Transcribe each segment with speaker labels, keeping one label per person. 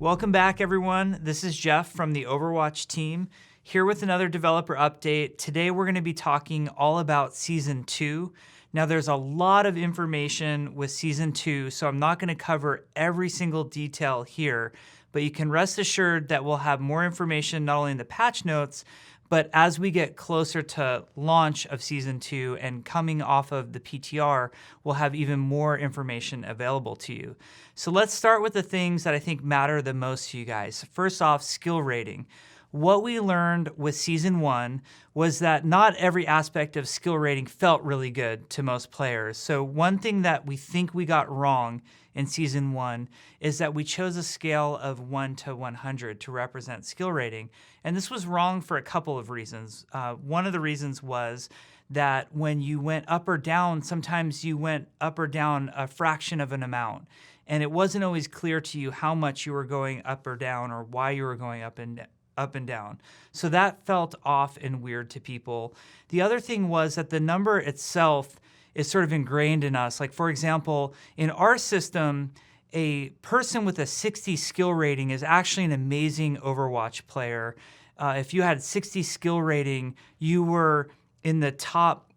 Speaker 1: Welcome back, everyone. This is Jeff from the Overwatch team, here with another developer update. Today, we're going to be talking all about Season 2. Now, there's a lot of information with Season 2, so I'm not going to cover every single detail here, but you can rest assured that we'll have more information not only in the patch notes, but as we get closer to launch of Season 2 and coming off of the PTR, we'll have even more information available to you. So let's start with the things that I think matter the most to you guys. First off, skill rating. What we learned with Season 1 was that not every aspect of skill rating felt really good to most players. So one thing that we think we got wrong in Season 1 is that we chose a scale of 1 to 100 to represent skill rating. And this was wrong for a couple of reasons. One of the reasons was that when you went up or down, sometimes you went up or down a fraction of an amount. And it wasn't always clear to you how much you were going up or down or why you were going up and down. So that felt off and weird to people. The other thing was that the number itself is sort of ingrained in us. Like, for example, in our system, a person with a 60 skill rating is actually an amazing Overwatch player. If you had 60 skill rating, you were in the top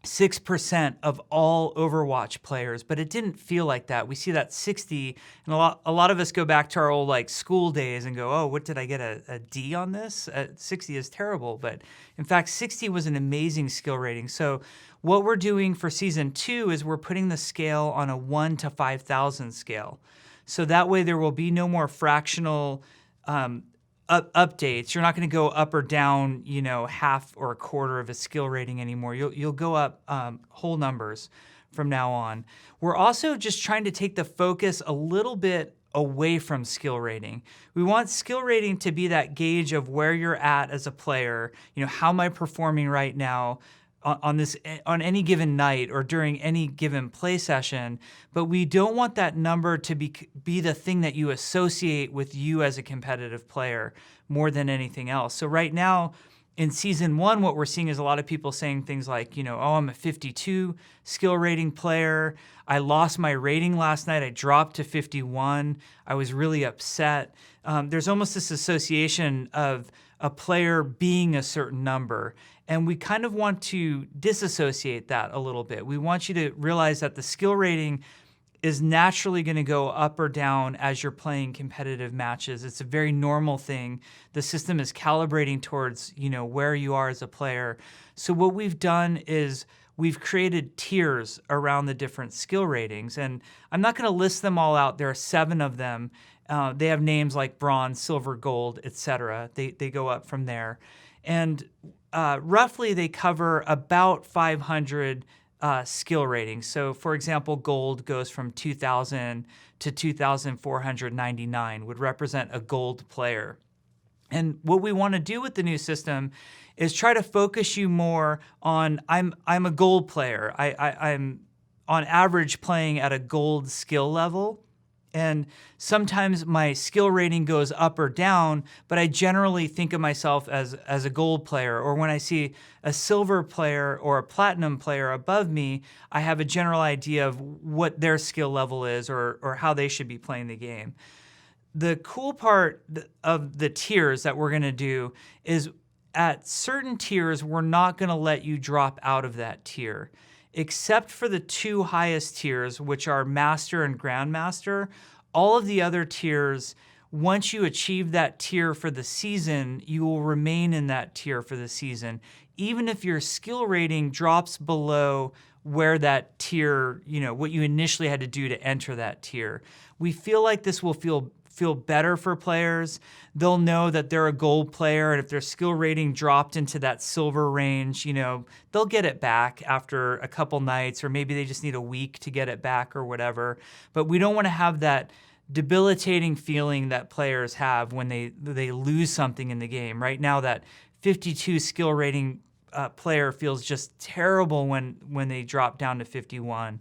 Speaker 1: 6% of all Overwatch players, but it didn't feel like that. We see that 60, and a lot of us go back to our old school days and go, oh, what did I get, a D on this? 60 is terrible, but in fact, 60 was an amazing skill rating. So what we're doing for Season 2 is we're putting the scale on a 1 to 5,000 scale. So that way there will be no more fractional updates. You're not going to go up or down, half or a quarter of a skill rating anymore. You'll go up whole numbers from now on. We're also just trying to take the focus a little bit away from skill rating. We want skill rating to be that gauge of where you're at as a player. How am I performing right now on any given night or during any given play session, but we don't want that number to be the thing that you associate with you as a competitive player more than anything else. So right now in Season 1, what we're seeing is a lot of people saying things like, oh, I'm a 52 skill rating player. I lost my rating last night. I dropped to 51. I was really upset. There's almost this association of a player being a certain number. And we kind of want to disassociate that a little bit. We want you to realize that the skill rating is naturally going to go up or down as you're playing competitive matches. It's a very normal thing. The system is calibrating towards, where you are as a player. So what we've done is we've created tiers around the different skill ratings. And I'm not going to list them all out. There are 7 of them. They have names like bronze, silver, gold, etc. They go up from there. And roughly, they cover about 500 skill ratings. So, for example, gold goes from 2,000 to 2,499, would represent a gold player. And what we want to do with the new system is try to focus you more on, I'm a gold player. I'm on average playing at a gold skill level. And sometimes my skill rating goes up or down, but I generally think of myself as a gold player. Or when I see a silver player or a platinum player above me, I have a general idea of what their skill level is or how they should be playing the game. The cool part of the tiers that we're going to do is at certain tiers, we're not going to let you drop out of that tier. Except for the 2 highest tiers, which are Master and Grandmaster. All of the other tiers, once you achieve that tier for the season, you will remain in that tier for the season, even if your skill rating drops below where that tier, what you initially had to do to enter that tier. We feel like this will feel better for players. They'll know that they're a gold player, and if their skill rating dropped into that silver range, they'll get it back after a couple nights, or maybe they just need a week to get it back or whatever. But we don't want to have that debilitating feeling that players have when they lose something in the game. Right now, that 52 skill rating player feels just terrible when they drop down to 51.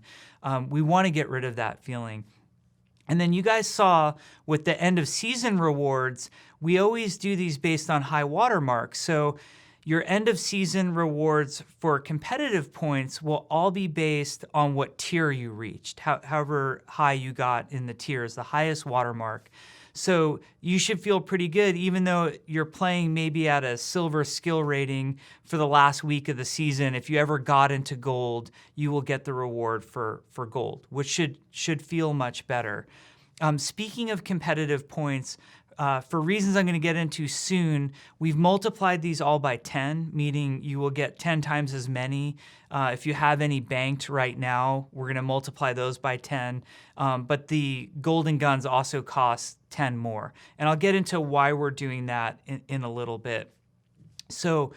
Speaker 1: We want to get rid of that feeling. And then you guys saw with the end of season rewards, we always do these based on high water marks. So your end of season rewards for competitive points will all be based on what tier you reached, however high you got in the tiers, the highest watermark. So you should feel pretty good, even though you're playing maybe at a silver skill rating for the last week of the season. If you ever got into gold, you will get the reward for gold, which should feel much better. Speaking of competitive points, for reasons I'm going to get into soon, we've multiplied these all by 10, meaning you will get 10 times as many. If you have any banked right now, we're going to multiply those by 10. But the golden guns also cost 10 more. And I'll get into why we're doing that in a little bit. So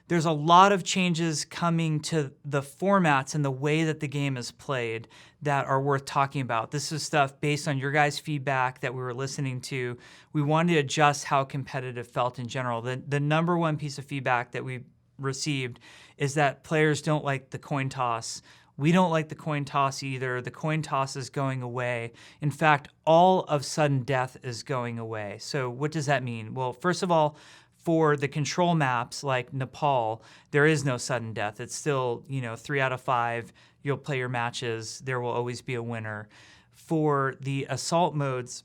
Speaker 1: there's a lot of changes coming to the formats and the way that the game is played that are worth talking about. This is stuff based on your guys' feedback that we were listening to. We wanted to adjust how competitive felt in general. The number one piece of feedback that we received is that players don't like the coin toss. We don't like the coin toss either. The coin toss is going away. In fact, all of sudden death is going away. So what does that mean? Well, first of all, for the control maps like Nepal, there is no sudden death. It's still, 3 out of 5. You'll play your matches. There will always be a winner. For the assault modes,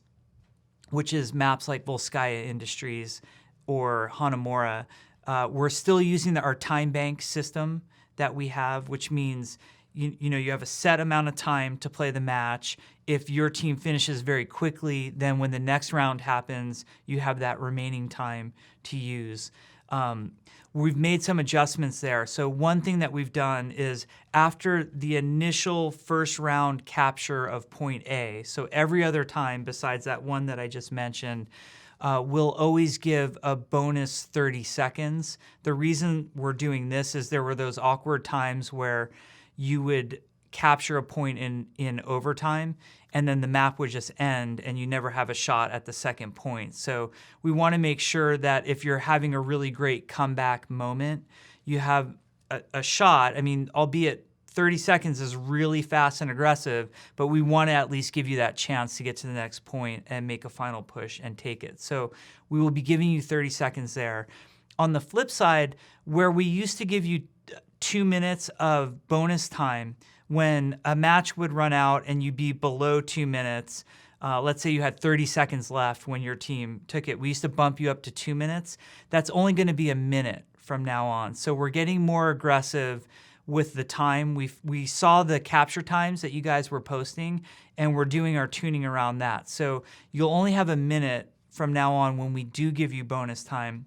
Speaker 1: which is maps like Volskaya Industries or Hanamura, we're still using our time bank system that we have, which means you have a set amount of time to play the match. If your team finishes very quickly, then when the next round happens, you have that remaining time to use. We've made some adjustments there. So one thing that we've done is after the initial first round capture of point A, so every other time besides that one that I just mentioned, we'll always give a bonus 30 seconds. The reason we're doing this is there were those awkward times where you would capture a point in overtime, and then the map would just end and you never have a shot at the second point. So we want to make sure that if you're having a really great comeback moment, you have a shot. I mean, albeit 30 seconds is really fast and aggressive, but we want to at least give you that chance to get to the next point and make a final push and take it. So we will be giving you 30 seconds there. On the flip side, where we used to give you 2 minutes of bonus time, when a match would run out and you'd be below 2 minutes, let's say you had 30 seconds left when your team took it, we used to bump you up to 2 minutes. That's only going to be a minute from now on. So we're getting more aggressive with the time. We saw the capture times that you guys were posting, and we're doing our tuning around that. So you'll only have a minute from now on when we do give you bonus time.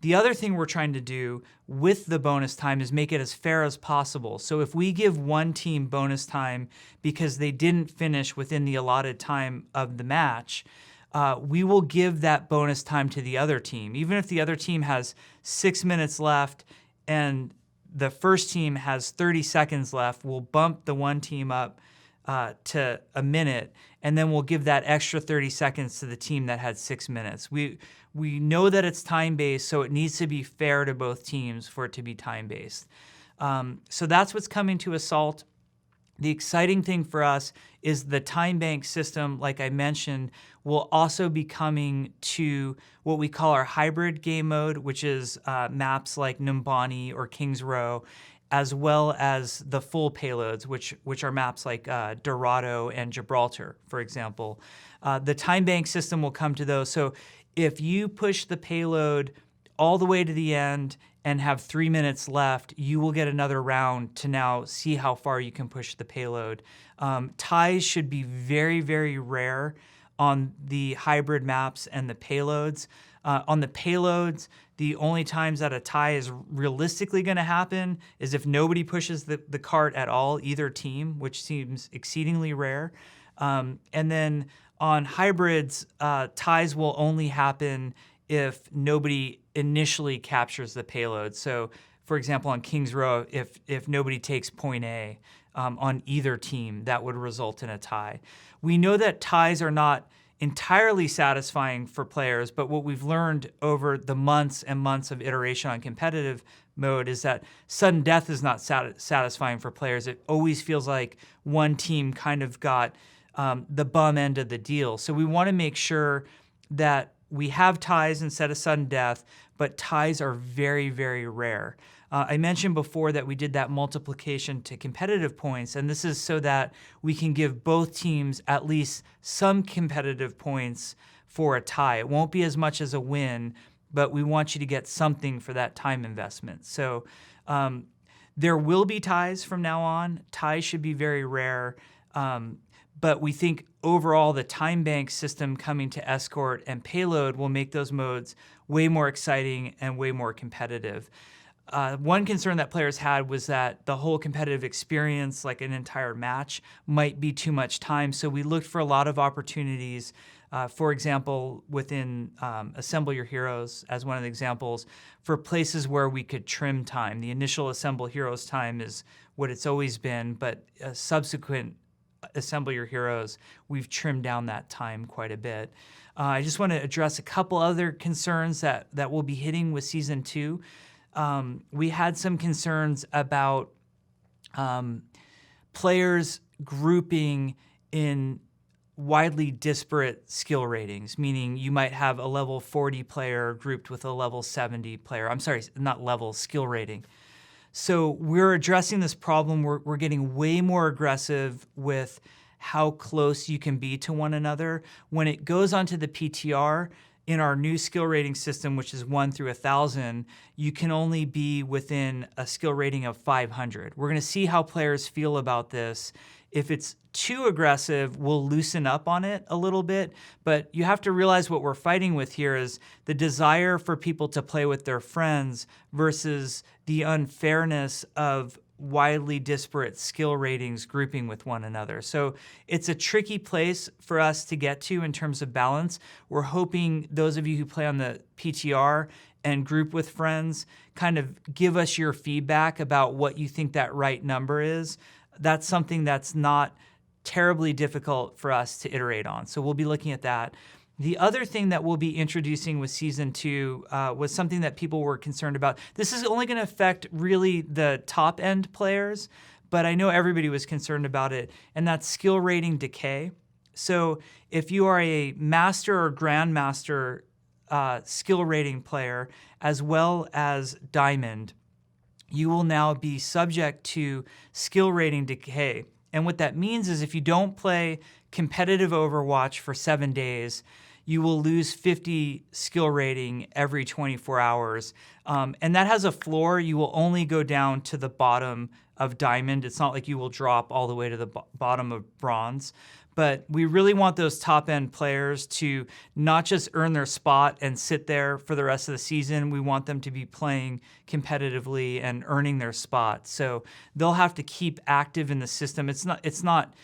Speaker 1: The other thing we're trying to do with the bonus time is make it as fair as possible. So if we give one team bonus time because they didn't finish within the allotted time of the match, we will give that bonus time to the other team. Even if the other team has 6 minutes left and the first team has 30 seconds left, we'll bump the one team up to a minute, and then we'll give that extra 30 seconds to the team that had 6 minutes. We know that it's time-based, so it needs to be fair to both teams for it to be time-based. So that's what's coming to Assault. The exciting thing for us is the time bank system, like I mentioned, will also be coming to what we call our hybrid game mode, which is maps like Numbani or Kings Row, as well as the full payloads, which are maps like Dorado and Gibraltar, for example. The time bank system will come to those. So if you push the payload all the way to the end and have 3 minutes left, you will get another round to now see how far you can push the payload. Ties should be very, very rare on the hybrid maps and the payloads. On the payloads, the only times that a tie is realistically going to happen is if nobody pushes the cart at all, either team, which seems exceedingly rare. And then on hybrids, ties will only happen if nobody initially captures the payload. So, for example, on Kings Row, if nobody takes point A on either team, that would result in a tie. We know that ties are not entirely satisfying for players, but what we've learned over the months and months of iteration on competitive mode is that sudden death is not satisfying for players. It always feels like one team kind of got the bum end of the deal. So we want to make sure that we have ties instead of sudden death, but ties are very, very rare. I mentioned before that we did that multiplication to competitive points, and this is so that we can give both teams at least some competitive points for a tie. It won't be as much as a win, but we want you to get something for that time investment. So there will be ties from now on. Ties should be very rare. But we think overall the time bank system coming to escort and payload will make those modes way more exciting and way more competitive. One concern that players had was that the whole competitive experience, like an entire match, might be too much time. So we looked for a lot of opportunities. For example, within Assemble Your Heroes, as one of the examples, for places where we could trim time. The initial Assemble Heroes time is what it's always been, but subsequent Assemble Your Heroes, we've trimmed down that time quite a bit. I just want to address a couple other concerns that we'll be hitting with Season 2. We had some concerns about players grouping in widely disparate skill ratings, meaning you might have a level 40 player grouped with a level 70 player. I'm sorry, not level, skill rating. So we're addressing this problem. We're getting way more aggressive with how close you can be to one another. When it goes onto the PTR, in our new skill rating system, which is 1 through 1,000, you can only be within a skill rating of 500. We're going to see how players feel about this. If it's too aggressive, we'll loosen up on it a little bit, but you have to realize what we're fighting with here is the desire for people to play with their friends versus the unfairness of widely disparate skill ratings grouping with one another. So it's a tricky place for us to get to in terms of balance. We're hoping those of you who play on the PTR and group with friends kind of give us your feedback about what you think that right number is. That's something that's not terribly difficult for us to iterate on. So we'll be looking at that. The other thing that we'll be introducing with Season 2 was something that people were concerned about. This is only going to affect really the top-end players, but I know everybody was concerned about it, and that's skill rating decay. So if you are a master or grandmaster skill rating player, as well as diamond, you will now be subject to skill rating decay. And what that means is if you don't play competitive Overwatch for 7 days, you will lose 50 skill rating every 24 hours. And that has a floor. You will only go down to the bottom of diamond. It's not like you will drop all the way to the bottom of bronze. But we really want those top-end players to not just earn their spot and sit there for the rest of the season. We want them to be playing competitively and earning their spot. So they'll have to keep active in the system. It's not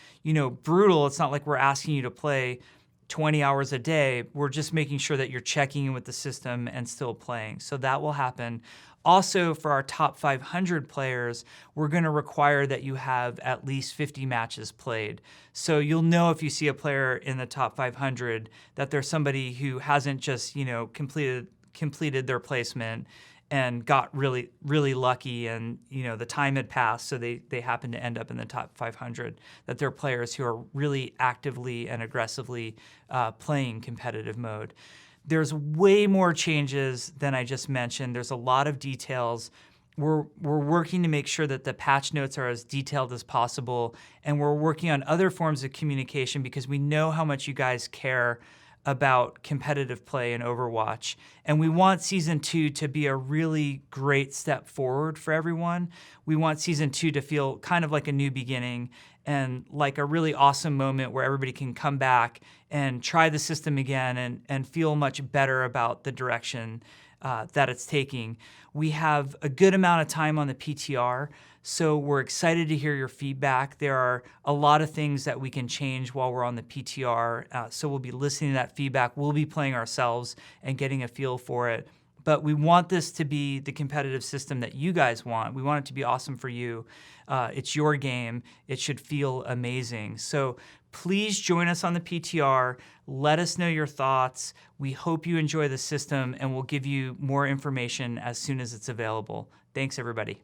Speaker 1: brutal. It's not like we're asking you to play 20 hours a day. We're just making sure that you're checking in with the system and still playing. So that will happen. Also, for our top 500 players, we're going to require that you have at least 50 matches played. So you'll know if you see a player in the top 500 that there's somebody who hasn't just completed their placement and got really, really lucky and the time had passed, so they happen to end up in the top 500, that they're players who are really actively and aggressively playing competitive mode. There's way more changes than I just mentioned. There's a lot of details. We're working to make sure that the patch notes are as detailed as possible, and we're working on other forms of communication because we know how much you guys care about competitive play in Overwatch. And we want Season 2 to be a really great step forward for everyone. We want Season 2 to feel kind of like a new beginning and like a really awesome moment where everybody can come back and try the system again and feel much better about the direction that it's taking. We have a good amount of time on the PTR, so we're excited to hear your feedback. There are a lot of things that we can change while we're on the PTR, so we'll be listening to that feedback. We'll be playing ourselves and getting a feel for it. But we want this to be the competitive system that you guys want. We want it to be awesome for you. It's your game. It should feel amazing. So please join us on the PTR. Let us know your thoughts. We hope you enjoy the system, and we'll give you more information as soon as it's available. Thanks, everybody.